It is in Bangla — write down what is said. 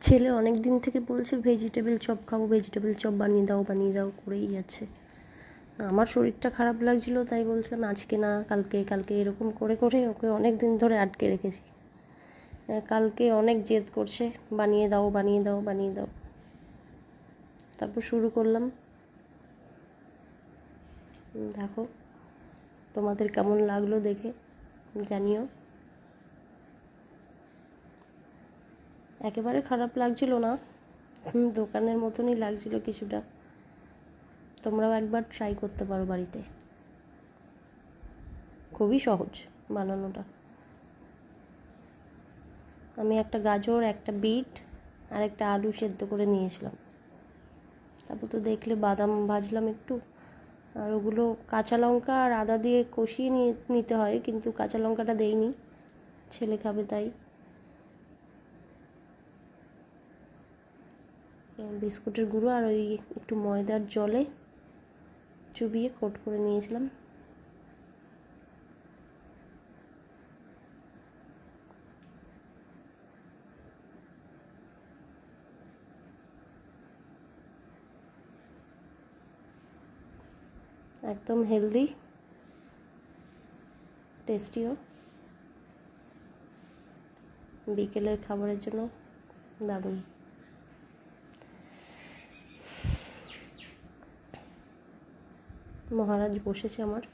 ছেলে অনেক দিন থেকে বলছে ভেজিটেবল চপ খাবো, ভেজিটেবল চপ বানিয়ে দাও করেই যাচ্ছে। আমার শরীরটা খারাপ লাগছিলো, তাই বলছিলাম আজকে না কালকে কালকে এরকম করে করে ওকে অনেক দিন ধরে আটকে রেখেছি। কালকে অনেক জেদ করছে, বানিয়ে দাও বানিয়ে দাও বানিয়ে দাও। তারপর শুরু করলাম। দেখো তোমাদের কেমন লাগলো দেখে জানিও। একেবারে খারাপ লাগছিল না, দোকানের মতনই লাগছিল কিছুটা। তোমরাও একবার ট্রাই করতে পারো বাড়িতে, খুবই সহজ বানানোটা। আমি একটা গাজর, একটা বিট আর একটা আলু সেদ্ধ করে নিয়েছিলাম। তারপর তো দেখলে বাদাম ভাজলাম একটু, আর ওগুলো কাঁচা লঙ্কা আর আদা দিয়ে কষিয়ে নিতে হয়, কিন্তু কাঁচা লঙ্কাটা দেইনি, ছেলে খাবে তাই। বিস্কুটের গুঁড়ো আর ওই একটু ময়দার জলে চুবিয়ে কোট করে নিয়েছিলাম। একদম হেলদি, টেস্টিও, বিকেলের খাবারের জন্য দারুণ। মহারাজ বসেছে আমার।